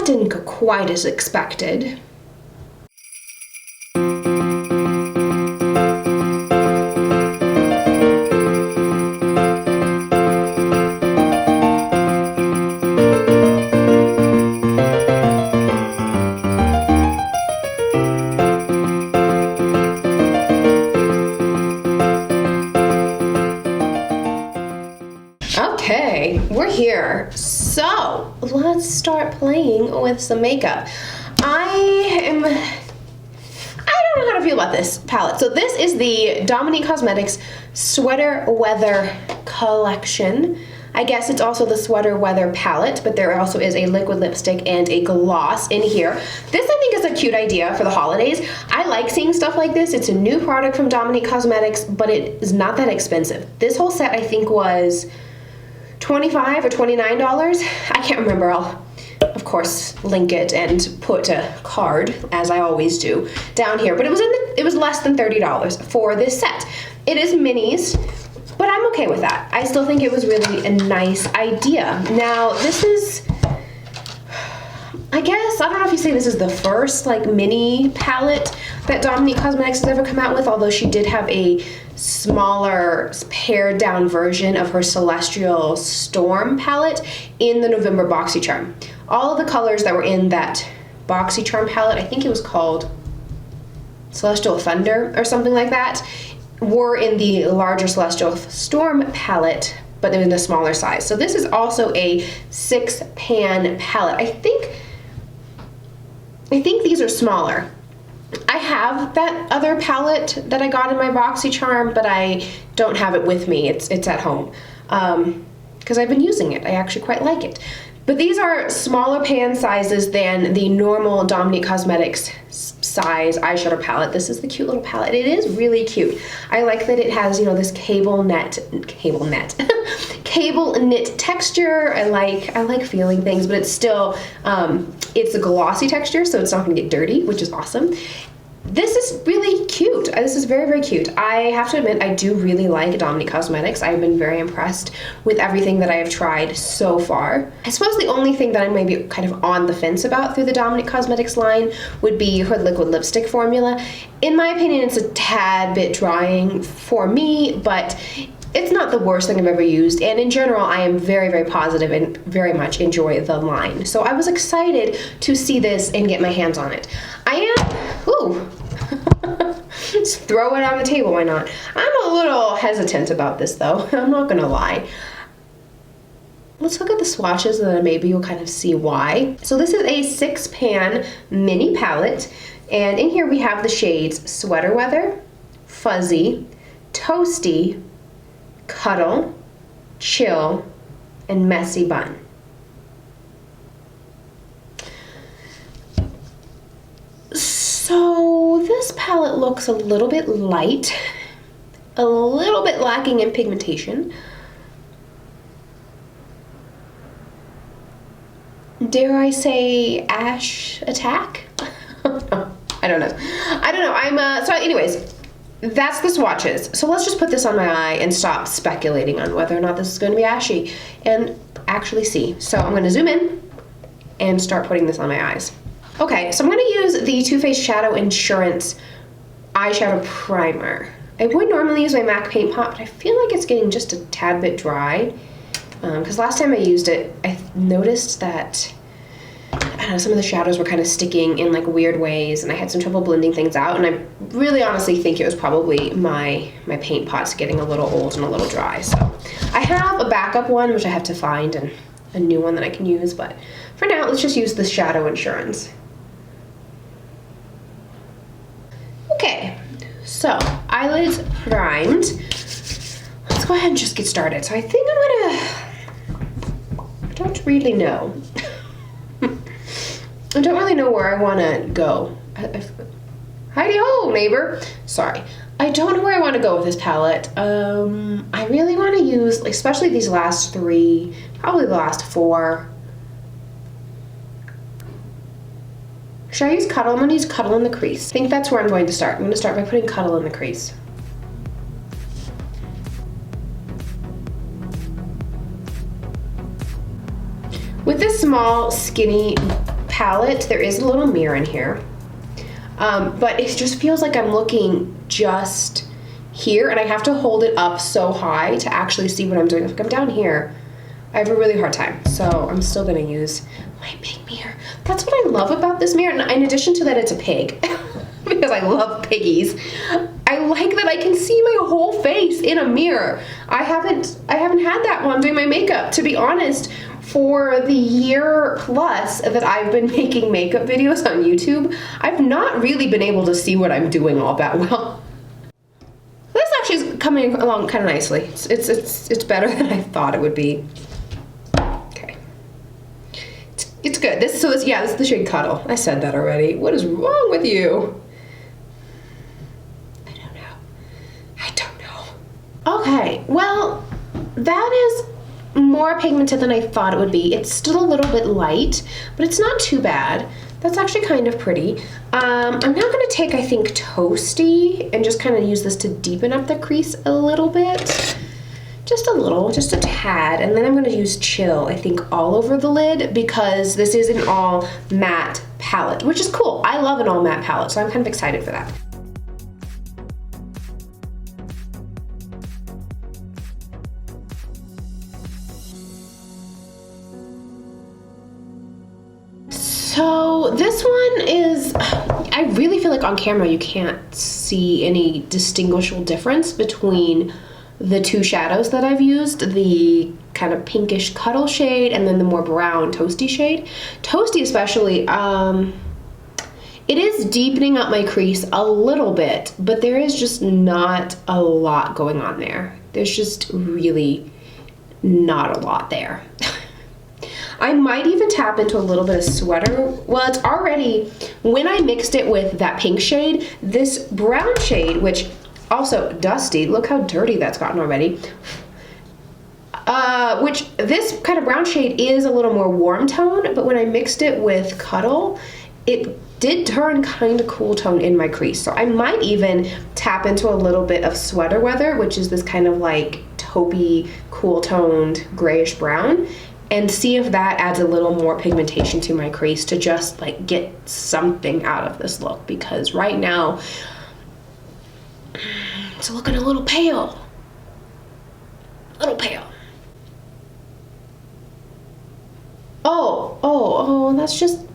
didn't go quite as expected. Okay, we're here. So let's start playing with some makeup. I don't know how to feel about this palette. So this is the Dominique Cosmetics Sweater Weather collection. I guess it's also the Sweater Weather palette, but there also is a liquid lipstick and a gloss in here. This I think is a cute idea for the holidays. I like seeing stuff like this. It's a new product from Dominique Cosmetics, but it is not that expensive. This whole set I think was $25 or $29. I can't remember. I'll of course link it and put a card, as I always do, down here. But it was less than $30 for this set. It is minis, but I'm okay with that. I still think it was really a nice idea. Now this is, I guess, I don't know if you say this is the first like mini palette that Dominique Cosmetics has ever come out with, although she did have a smaller pared down version of her Celestial Storm palette in the November BoxyCharm. All of the colors that were in that BoxyCharm palette, I think it was called Celestial Thunder or something like that, were in the larger Celestial Storm palette, but they were in a smaller size. So this is also a 6-pan palette. I think these are smaller. I have that other palette that I got in my BoxyCharm, but I don't have it with me. It's at home because I've been using it. I actually quite like it. But these are smaller pan sizes than the normal Dominique Cosmetics size eyeshadow palette. This is the cute little palette. It is really cute. I like that it has, you know, this cable knit texture. I like feeling things, but it's still, it's a glossy texture, so it's not gonna get dirty, which is awesome. This is really cute. This is very, very cute. I have to admit, I do really like Dominique Cosmetics. I've been very impressed with everything that I have tried so far. I suppose the only thing that I may be kind of on the fence about through the Dominique Cosmetics line would be her liquid lipstick formula. In my opinion, it's a tad bit drying for me, but it's not the worst thing I've ever used, and in general, I am very, very positive and very much enjoy the line. So I was excited to see this and get my hands on it. Just throw it on the table, why not? I'm a little hesitant about this though, I'm not gonna lie. Let's look at the swatches and then maybe you'll kind of see why. So this is a 6-pan mini palette, and in here we have the shades Sweater Weather, Fuzzy, Toasty, Cuddle, Chill, and Messy Bun. So this palette looks a little bit light, a little bit lacking in pigmentation. Dare I say ash attack? I don't know. So anyways, that's the swatches. So let's just put this on my eye and stop speculating on whether or not this is going to be ashy and actually see. So I'm going to zoom in and start putting this on my eyes. Okay, so I'm going to use the Too Faced Shadow Insurance eyeshadow primer. I would normally use my MAC paint pot, but I feel like it's getting just a tad bit dry. Because last time I used it, I noticed that some of the shadows were kind of sticking in like weird ways, and I had some trouble blending things out, and I really honestly think it was probably my paint pot's getting a little old and a little dry. So I have a backup one, which I have to find, and a new one that I can use, but for now, let's just use the Shadow Insurance. Okay, so eyelids primed. Let's go ahead and just get started. So I think I don't really know. I don't really know where I want to go. Hi-ho, neighbor. Sorry. I don't know where I want to go with this palette. I really want to use, especially these last 3, probably the last 4. Should I use Cuddle? I'm going to use Cuddle in the crease. I think that's where I'm going to start. I'm going to start by putting Cuddle in the crease. With this small, skinny palette, there is a little mirror in here. But it just feels like I'm looking just here, and I have to hold it up so high to actually see what I'm doing. If I'm down here, I have a really hard time. So I'm still gonna use my big mirror. That's what I love about this mirror. And in addition to that, it's a pig. Because I love piggies. I like that I can see my whole face in a mirror. I haven't had that while I'm doing my makeup. To be honest, for the year plus that I've been making makeup videos on YouTube, I've not really been able to see what I'm doing all that well. This actually is coming along kind of nicely. It's better than I thought it would be. Okay, it's good. This is the shade Cuddle. I said that already. What is wrong with you? I don't know. Okay, well, that is more pigmented than I thought it would be. It's still a little bit light, but it's not too bad. That's actually kind of pretty. I'm now gonna take, I think, Toasty and just kind of use this to deepen up the crease a little bit. Just a little, just a tad. And then I'm gonna use Chill, I think, all over the lid because this is an all matte palette, which is cool. I love an all matte palette, so I'm kind of excited for that. So this one is, I really feel like on camera you can't see any distinguishable difference between the two shadows that I've used, the kind of pinkish Cuddle shade and then the more brown Toasty shade. Toasty especially, it is deepening up my crease a little bit, but there is just not a lot going on there. There's just really not a lot there. I might even tap into a little bit of Sweater. Well, it's already, when I mixed it with that pink shade, this brown shade, which also dusty, look how dirty that's gotten already. Which this kind of brown shade is a little more warm tone, but when I mixed it with Cuddle, it did turn kind of cool tone in my crease. So I might even tap into a little bit of Sweater Weather, which is this kind of like taupey, cool toned grayish brown, and see if that adds a little more pigmentation to my crease to just like get something out of this look, because right now it's looking a little pale. A little pale. Oh, that's just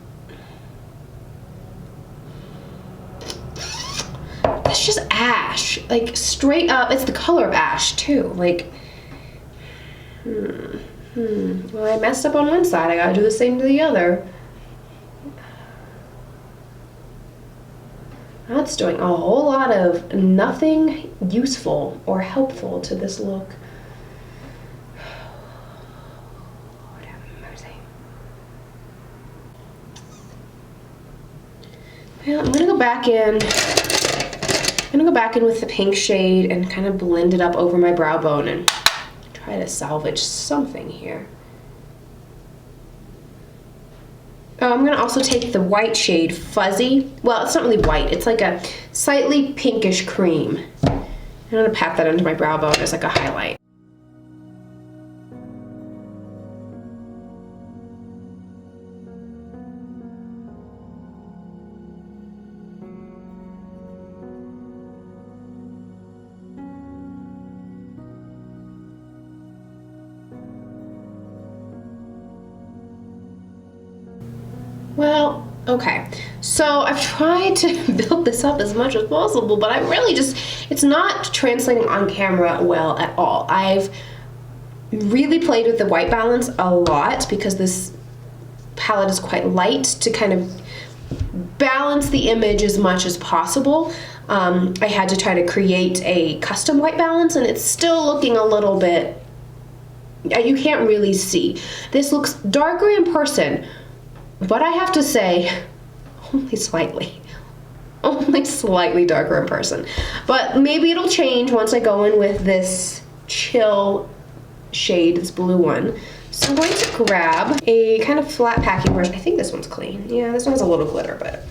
ash. Like straight up, it's the color of ash too. Like, well, I messed up on one side, I gotta do the same to the other. That's doing a whole lot of nothing useful or helpful to this look. Lord have mercy. Well, I'm gonna go back in. I'm gonna go back in with the pink shade and kind of blend it up over my brow bone and try to salvage something here. Oh, I'm gonna also take the white shade Fuzzy. Well, it's not really white, it's like a slightly pinkish cream. I'm gonna pat that under my brow bone as like a highlight. Well, okay, so I've tried to build this up as much as possible, but I really just, it's not translating on camera well at all. I've really played with the white balance a lot because this palette is quite light to kind of balance the image as much as possible. I had to try to create a custom white balance and it's still looking a little bit, you can't really see. This looks darker in person, but I have to say, only slightly darker in person. But maybe it'll change once I go in with this Chill shade, this blue one. So I'm going to grab a kind of flat packing brush. I think this one's clean. Yeah, this one has a little glitter, but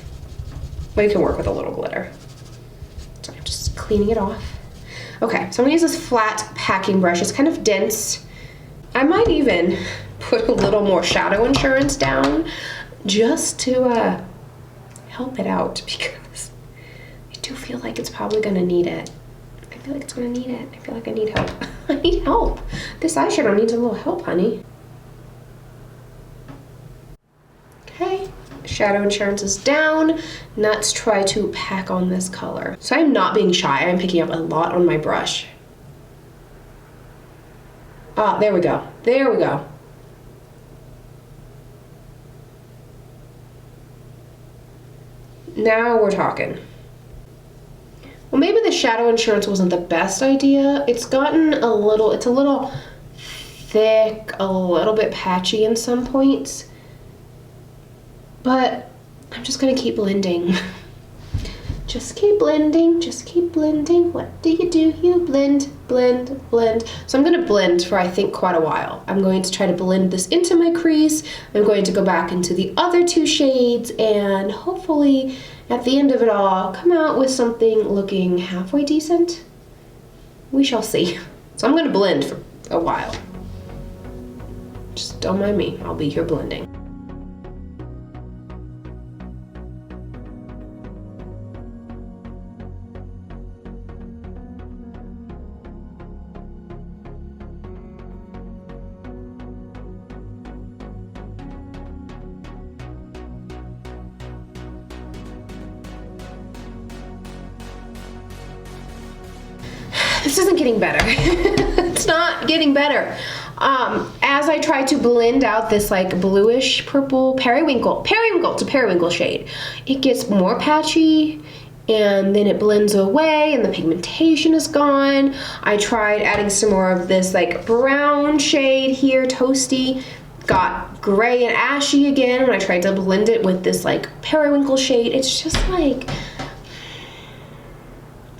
we can work with a little glitter. So I'm just cleaning it off. Okay, so I'm gonna use this flat packing brush. It's kind of dense. I might even put a little more shadow insurance down. just to help it out, because I do feel like it's probably gonna need it. I feel like it's gonna need it. I feel like I need help. I need help. This eyeshadow needs a little help, honey. Okay, shadow insurance is down. Let's try to pack on this color. So I'm not being shy. I'm picking up a lot on my brush. Ah, there we go. There we go. Now we're talking. Well, maybe the shadow insurance wasn't the best idea. It's gotten a little thick, a little bit patchy in some points. But I'm just gonna keep blending. Just keep blending, just keep blending. What do? You blend, blend, blend. So I'm gonna blend for I think quite a while. I'm going to try to blend this into my crease. I'm going to go back into the other two shades and hopefully at the end of it all come out with something looking halfway decent. We shall see. So I'm gonna blend for a while. Just don't mind me, I'll be here blending. This isn't getting better. It's not getting better. As I try to blend out this like bluish purple periwinkle to periwinkle shade, it gets more patchy and then it blends away and the pigmentation is gone. I tried adding some more of this like brown shade here, toasty, got gray and ashy again when I tried to blend it with this like periwinkle shade. It's just like,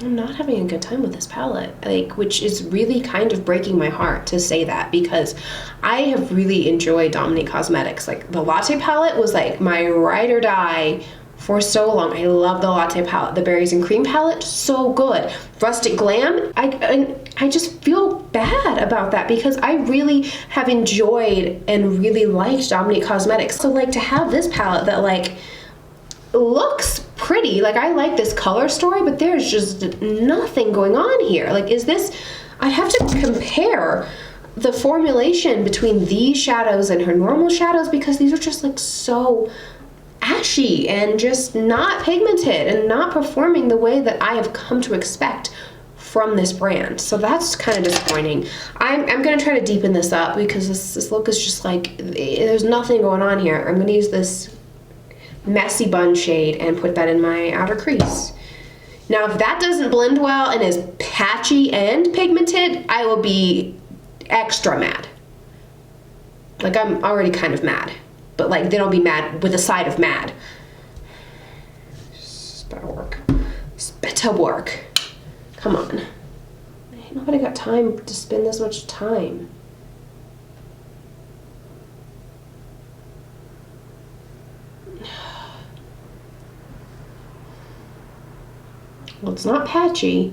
I'm not having a good time with this palette, like, which is really kind of breaking my heart to say that, because I have really enjoyed Dominique Cosmetics. Like, the Latte palette was like my ride or die for so long. I love the Latte palette. The Berries and Cream palette, so good. Rustic Glam, I just feel bad about that because I really have enjoyed and really liked Dominique Cosmetics. So like to have this palette that like looks pretty, like I like this color story, but there's just nothing going on here. Like, is this, I have to compare the formulation between these shadows and her normal shadows because these are just like so ashy and just not pigmented and not performing the way that I have come to expect from this brand. So that's kind of disappointing. I'm gonna try to deepen this up because this look is just like, there's nothing going on here. I'm gonna use this Messy Bun shade and put that in my outer crease. Now, if that doesn't blend well and is patchy and pigmented, I will be extra mad. Like, I'm already kind of mad, but like, then I'll be mad with a side of mad. This better work. This better work. Come on. Ain't nobody got time to spend this much time. Well, it's not patchy.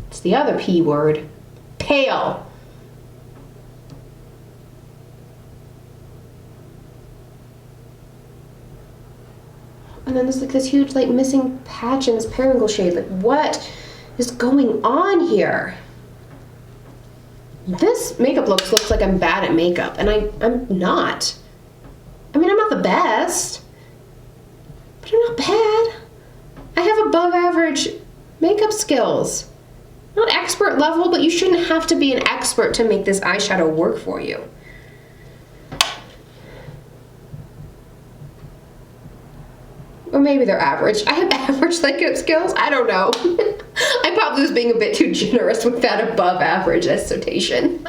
It's the other P word. Pale. And then there's like this huge like missing patch in this periwinkle shade. Like, what is going on here? This makeup looks like I'm bad at makeup, and I'm not. I mean, I'm not the best, but I'm not bad. I have above average makeup skills. Not expert level, but you shouldn't have to be an expert to make this eyeshadow work for you. Or maybe they're average. I have average makeup skills. I don't know. I probably was being a bit too generous with that above average assertion.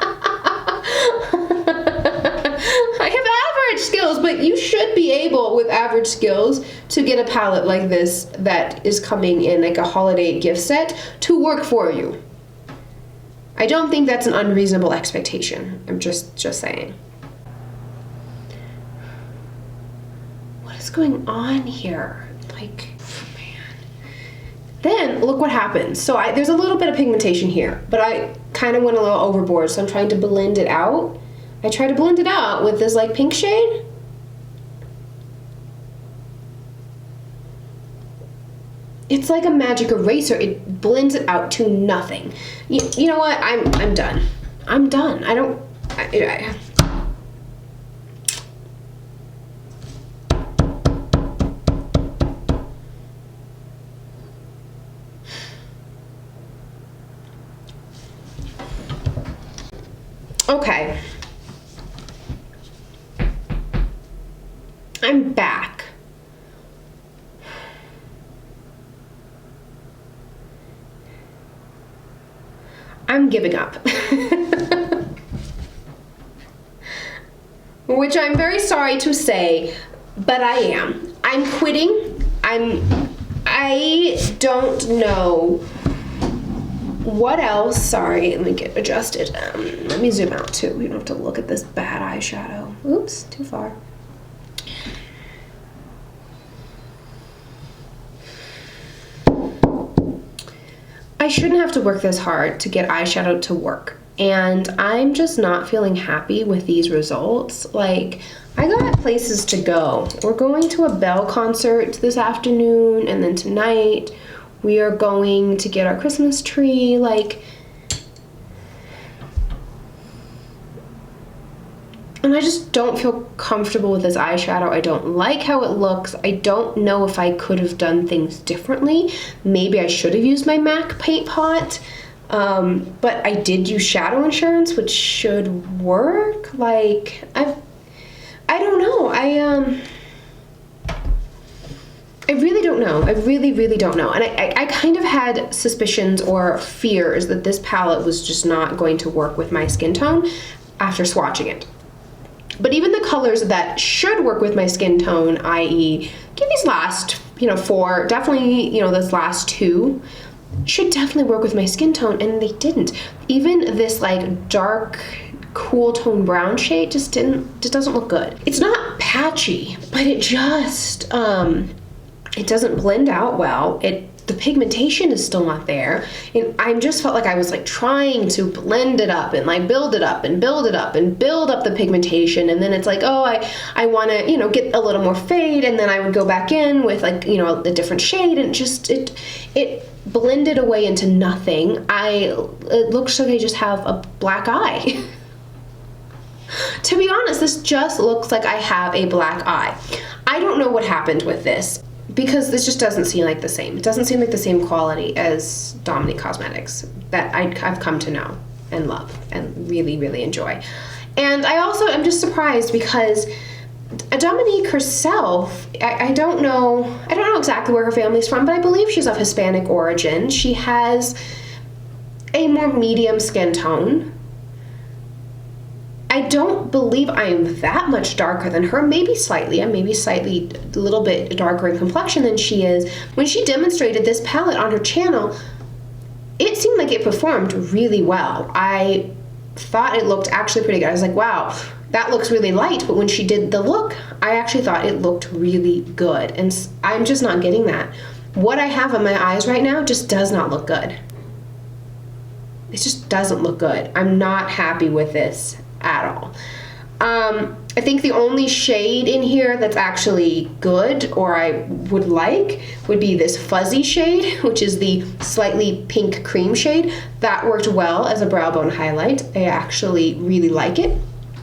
I have average skills, but you should be able, with average skills, to get a palette like this that is coming in like a holiday gift set to work for you. I don't think that's an unreasonable expectation. I'm just saying. What is going on here? Like, man. Then look what happens. So there's a little bit of pigmentation here, but I kind of went a little overboard, so I'm trying to blend it out. I try to blend it out with this like pink shade, it's like a magic eraser. It blends it out to nothing. You know what? I'm done. I'm done. I don't... Okay. I'm back. I'm giving up. Which I'm very sorry to say, but I am. I'm quitting. I don't know what else. Sorry, let me get adjusted. Let me zoom out too. We don't have to look at this bad eyeshadow. Oops, too far. I shouldn't have to work this hard to get eyeshadow to work, and I'm just not feeling happy with these results. Like, I got places to go. We're going to a Belle concert this afternoon, and then tonight we are going to get our Christmas tree. Like, and I just don't feel comfortable with this eyeshadow. I don't like how it looks. I don't know if I could have done things differently. Maybe I should have used my MAC paint pot. But I did use shadow insurance, which should work. Like, I don't know. I really don't know. I really don't know. And I kind of had suspicions or fears that this palette was just not going to work with my skin tone after swatching it. But even the colors that should work with my skin tone, i.e. these last, 4, definitely, this last 2, should definitely work with my skin tone, and they didn't. Even this like dark, cool tone brown shade just doesn't look good. It's not patchy, but it just, it doesn't blend out well. The pigmentation is still not there, and I just felt like I was like trying to blend it up and like build it up and build it up and build up the pigmentation, and then it's like, oh, I want to get a little more fade, and then I would go back in with like a different shade, and it blended away into nothing. It looks like I just have a black eye. To be honest, this just looks like I have a black eye. I don't know what happened with this, because this just doesn't seem like the same. It doesn't seem like the same quality as Dominique Cosmetics that I've come to know and love and really enjoy. And I also am just surprised because Dominique herself, I don't know exactly where her family's from, but I believe she's of Hispanic origin. She has a more medium skin tone. I don't believe I am that much darker than her, maybe slightly. I'm maybe slightly a little bit darker in complexion than she is. When she demonstrated this palette on her channel, it seemed like it performed really well. I thought it looked actually pretty good. I was like, wow, that looks really light, but when she did the look, I actually thought it looked really good, and I'm just not getting that. What I have on my eyes right now just does not look good. It just doesn't look good. I'm not happy with this at all. I think the only shade in here that's actually good, or I would like, would be this fuzzy shade, which is the slightly pink cream shade. That worked well as a brow bone highlight. I actually really like it.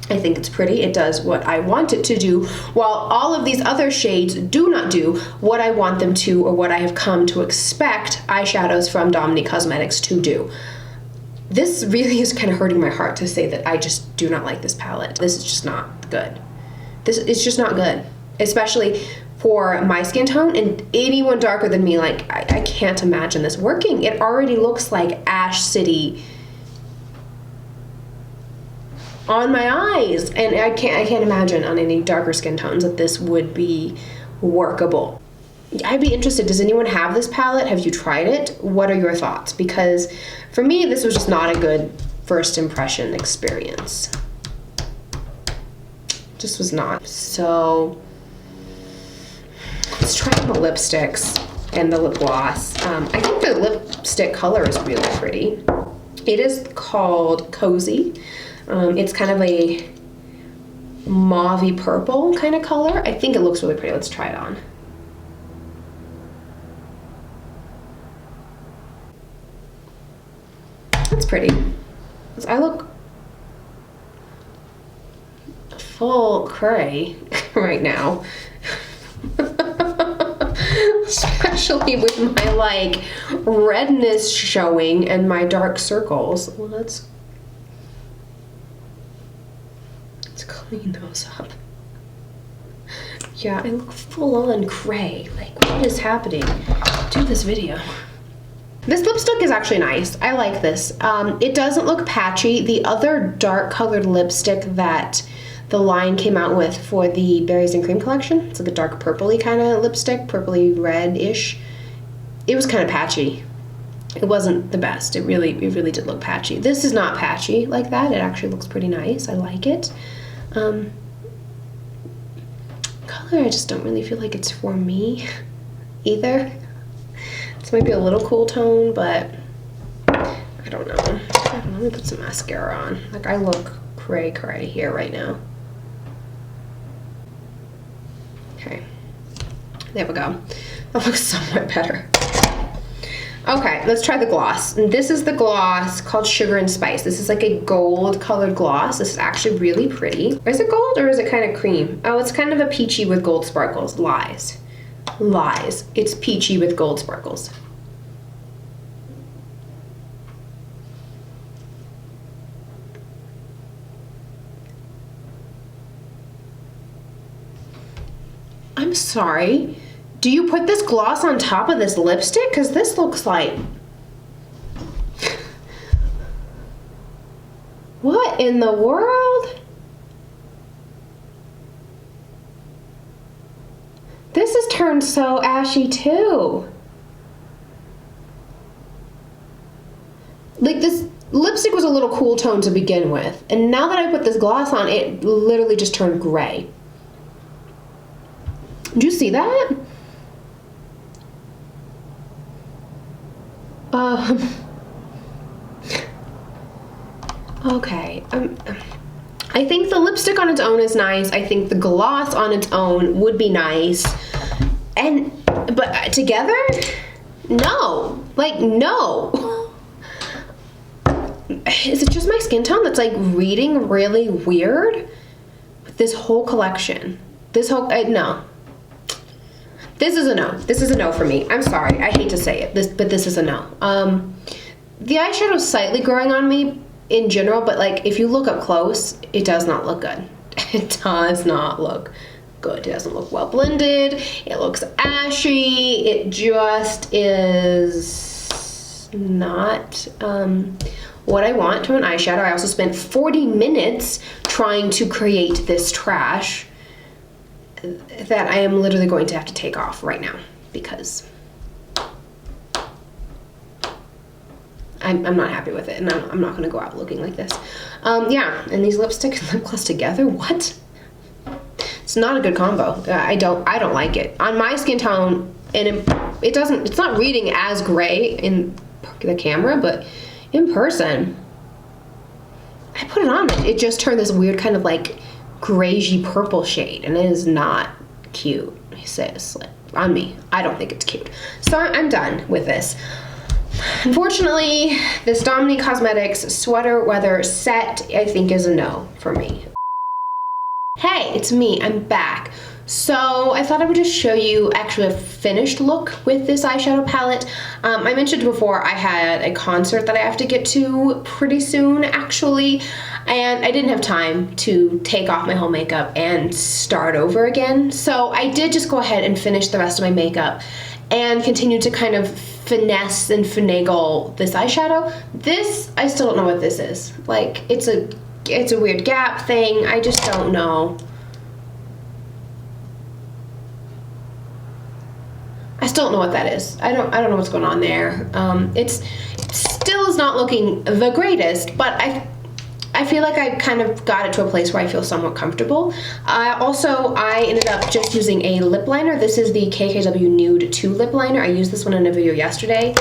I think it's pretty. It does what I want it to do, while all of these other shades do not do what I want them to, or what I have come to expect eyeshadows from Dominique Cosmetics to do. This really is kind of hurting my heart to say that I just do not like this palette. This is just not good. This is just not good, especially for my skin tone, and anyone darker than me, like, I can't imagine this working. It already looks like Ash City on my eyes, and I can't imagine on any darker skin tones that this would be workable. I'd be interested, does anyone have this palette? Have you tried it? What are your thoughts? Because for me, this was just not a good first impression experience. Just was not. So let's try the lipsticks and the lip gloss. I think the lipstick color is really pretty. It is called Cozy. It's kind of a mauve-y purple kind of color. I think it looks really pretty. Let's try it on. pretty. I look full cray right now. Especially with my like redness showing and my dark circles. Well, let's clean those up. Yeah, I look full on cray. Like, what is happening to this video? This lipstick is actually nice. I like this. It doesn't look patchy. The other dark colored lipstick that the line came out with for the Berries and Cream collection, it's like a dark purpley kind of lipstick, purpley red-ish. It was kind of patchy. It wasn't the best. It really did look patchy. This is not patchy like that. It actually looks pretty nice. I like it. Color, I just don't really feel like it's for me either. This might be a little cool tone, but I don't know. Let me put some mascara on. Like, I look cray here right now. Okay, there we go. That looks somewhat better. Okay, let's try the gloss. And this is the gloss called Sugar and Spice. This is like a gold colored gloss. This is actually really pretty. Is it gold or is it kind of cream? Oh, it's kind of a peachy with gold sparkles. Lies. Lies. It's peachy with gold sparkles. I'm sorry. Do you put this gloss on top of this lipstick? Because this looks like... What in the world? This has turned so ashy too. Like, this lipstick was a little cool tone to begin with. And now that I put this gloss on, it literally just turned gray. Did you see that? Okay. I think the lipstick on its own is nice. I think the gloss on its own would be nice. But together? No. Like, no. Is it just my skin tone that's like reading really weird with this whole collection? This whole, no. This is a no. This is a no for me. I'm sorry. I hate to say it, but this is a no. The eyeshadow's slightly growing on me in general, but like if you look up close, it does not look good. It does not look good. It doesn't look well blended. It looks ashy. It just is not what I want from an eyeshadow. I also spent 40 minutes trying to create this trash that I am literally going to have to take off right now because I'm not happy with it, and I'm not going to go out looking like this. Yeah, and these lipstick and lip gloss together, what? It's not a good combo. I don't like it. On my skin tone, and it's not reading as gray in the camera, but in person, I put it on, it just turned this weird kind of like grayish purple shade, and it is not cute. He says, like, on me. I don't think it's cute. So I'm done with this. Unfortunately, this Dominique Cosmetics Sweater Weather set, I think, is a no for me. Hey, it's me. I'm back. So I thought I would just show you actually a finished look with this eyeshadow palette. I mentioned before I had a concert that I have to get to pretty soon, actually, and I didn't have time to take off my whole makeup and start over again. So I did just go ahead and finish the rest of my makeup and continue to kind of finesse and finagle this eyeshadow. This, I still don't know what this is. Like, it's a weird gap thing. I just don't know. I still don't know what that is. I don't know what's going on there. It still is not looking the greatest, but I feel like I kind of got it to a place where I feel somewhat comfortable. I ended up just using a lip liner. This is the KKW Nude 2 lip liner. I used this one in a video yesterday.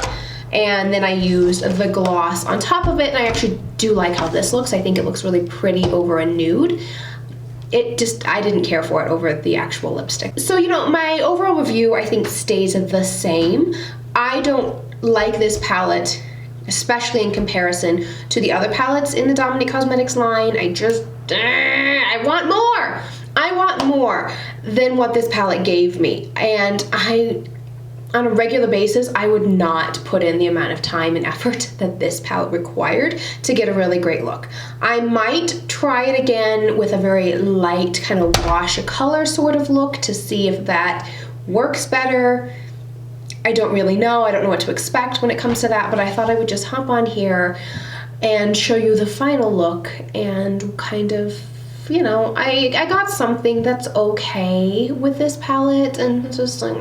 And then I used the gloss on top of it, and I actually do like how this looks. I think it looks really pretty over a nude. I didn't care for it over the actual lipstick. So, you know, my overall review, I think, stays the same. I don't like this palette especially in comparison to the other palettes in the Dominique Cosmetics line. I want more. I want more than what this palette gave me. And on a regular basis, I would not put in the amount of time and effort that this palette required to get a really great look. I might try it again with a very light kind of wash of color sort of look to see if that works better. I don't really know. I don't know what to expect when it comes to that, but I thought I would just hop on here and show you the final look and kind of, you know, I got something that's okay with this palette, and it's just like,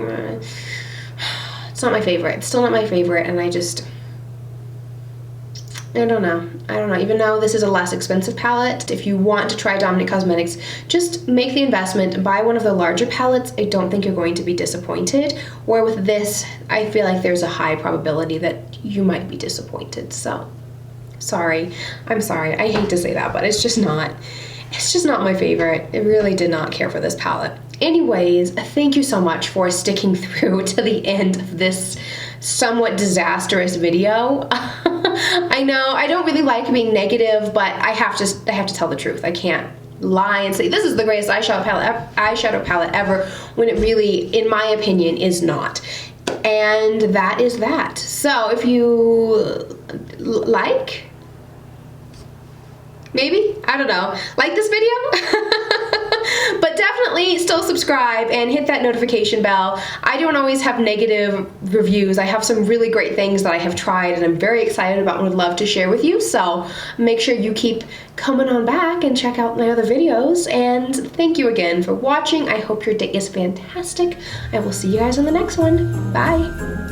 it's not my favorite. It's still not my favorite, and I don't know. Even though this is a less expensive palette, if you want to try Dominique Cosmetics, just make the investment, buy one of the larger palettes. I don't think you're going to be disappointed. Where with this, I feel like there's a high probability that you might be disappointed. So, sorry. I'm sorry. I hate to say that, but it's just not my favorite. I really did not care for this palette. Anyways, thank you so much for sticking through to the end of this somewhat disastrous video. I know I don't really like being negative, but I have to tell the truth. I can't lie and say this is the greatest eyeshadow palette ever when it really, in my opinion, is not. And that is that. So if you maybe, I don't know, like this video? But definitely still subscribe and hit that notification bell. I don't always have negative reviews. I have some really great things that I have tried and I'm very excited about and would love to share with you. So make sure you keep coming on back and check out my other videos. And thank you again for watching. I hope your day is fantastic. I will see you guys in the next one. Bye.